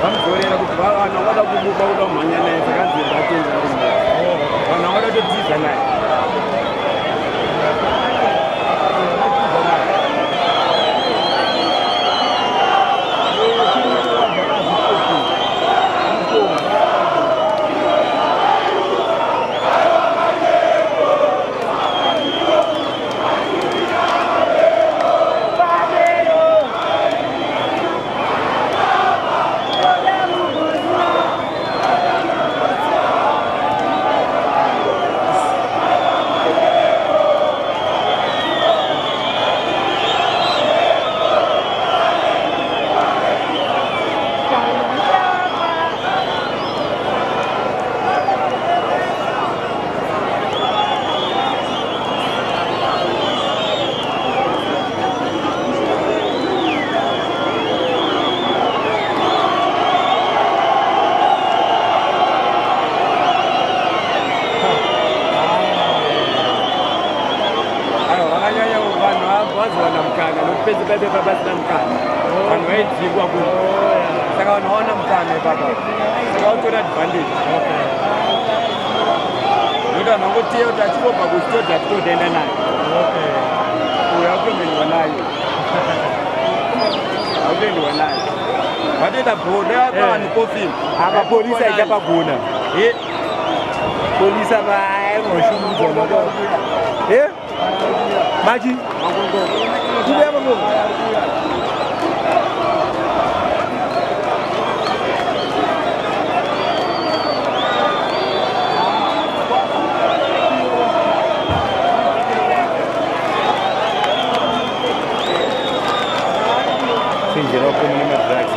vamuzorera kuti vana vada kumuka kuda kumhanya naye sakanzira atenza vana vada kutotiza naye pezi bebe babasi na mkana vanhu vaidzingwa kuti saka vanhu vaona mukana ipapa saka vatora advantage nokuti vanhu vangotiya kuti achingobva kusitodha titotoenda nayo uyo akutoendwa nayo akutoendwa nayo vatoita bhoda pavanhu kofini apa polisa ichapagona polisa vaimoshumudzwa machi kubuya magongo sinjira kumuni madrags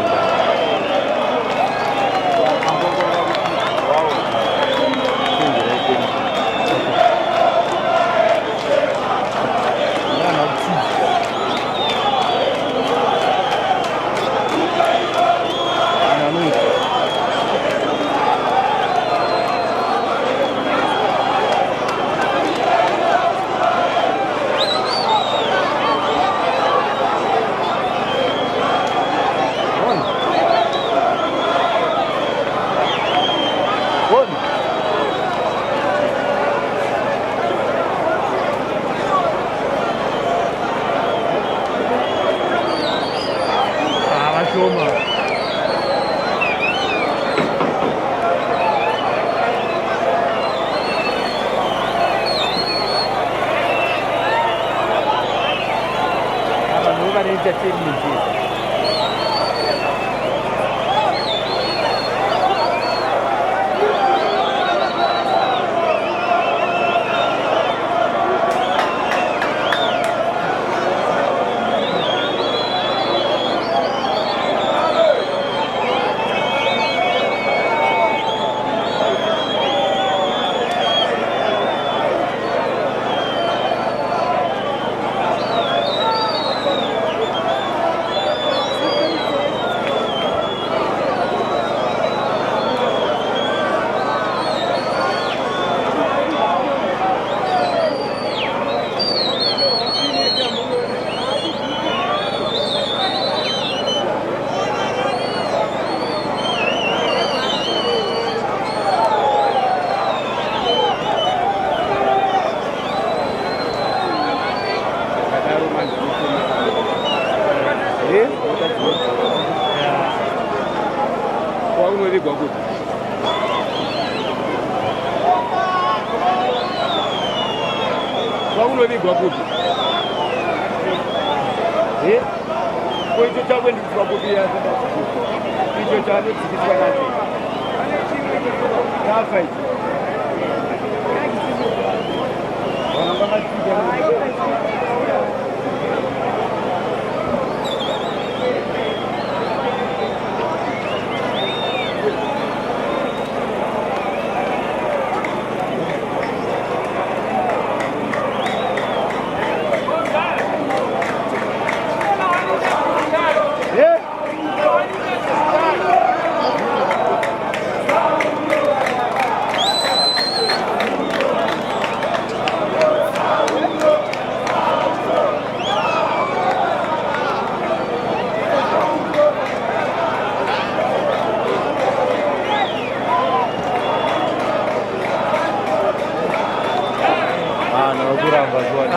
Wakunovigwa kuti koicho chakwe ndikuziva kuti icho chanodzikiswa nacho yafa ichi vanhu vakatika bazuani.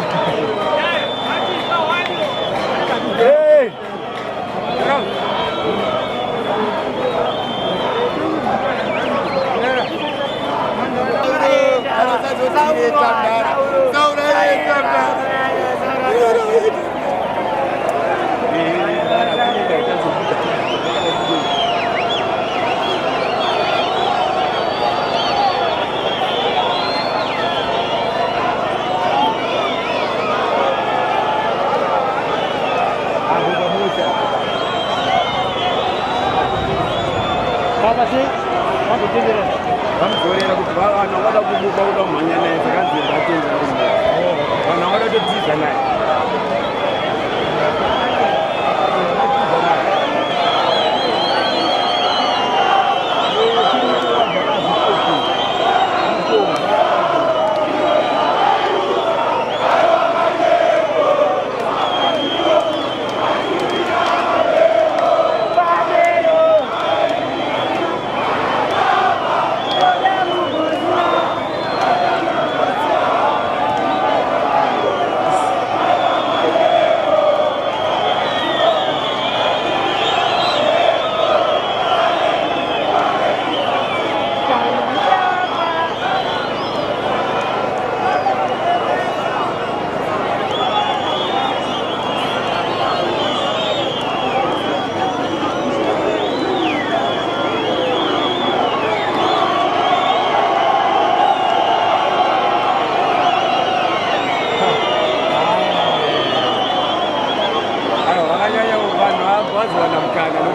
Vamuzorera kuti vana vada kumuka kuda kumhanya naye sakanzira atenza rumwe vana vada kutodzidza naye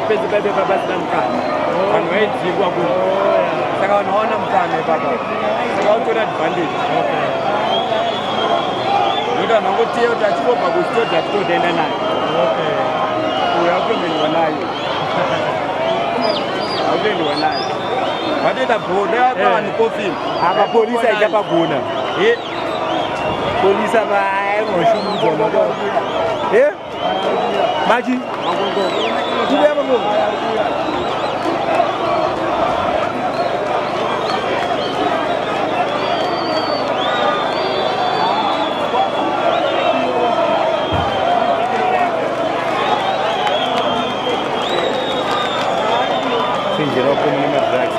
pese bebe babasina mkana vanhu vaidzingwa kuti saka vanhu vaona mukana ipapa saka vatora advantage nokuti vanhu vangotiya kuti achingobva kusitodza achitotoenda naye uyo akutoendiwa nayo akutoendiwa nayo vatoita bhoda yakavani kofini apapolisa ichapagona polisa vaimoshumudzwa machi kubuya magongo sinjira ukumuni madrags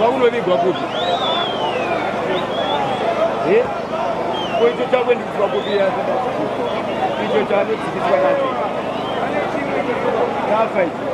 Wakunovigwa kuti koicho chakwe ndikuva kuti icho chaanodzikiswa nacho yafa ichi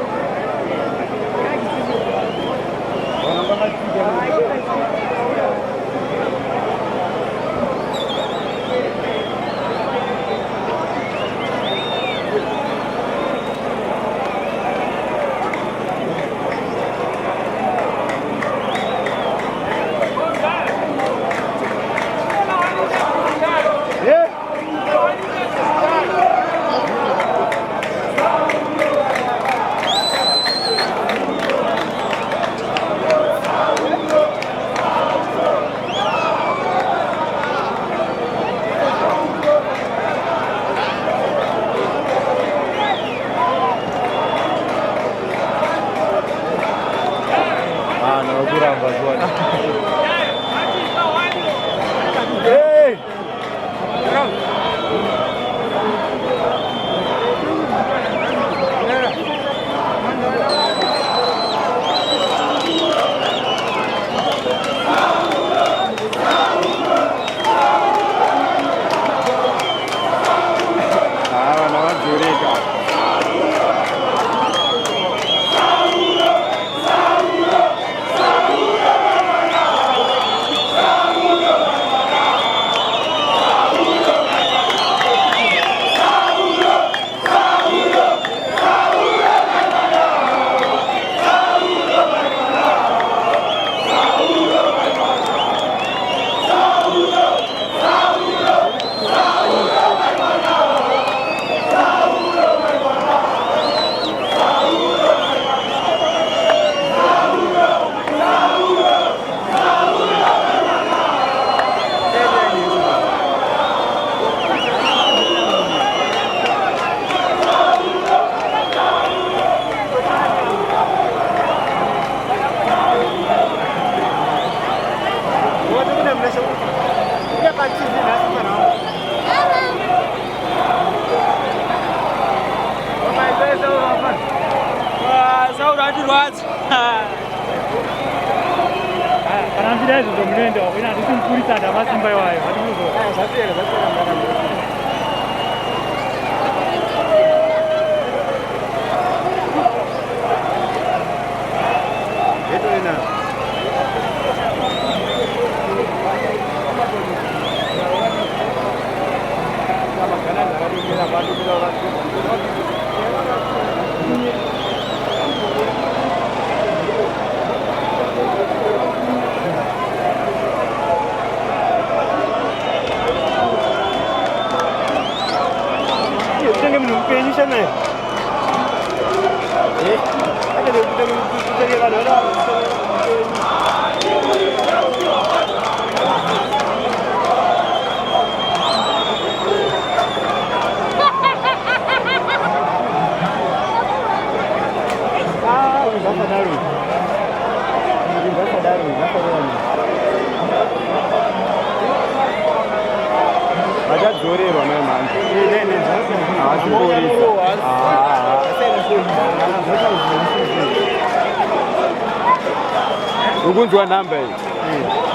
Kanamjira hizo ndo mlendo ina ndikumkulisa da masimba yayo hadimuzo sasa Sana. Ada dia kita dia kan ada. Berapa daru? Berapa daru? Berapa daru? Ada jore ramai man. Ini. Aji jore. Ugonjwa namba hii.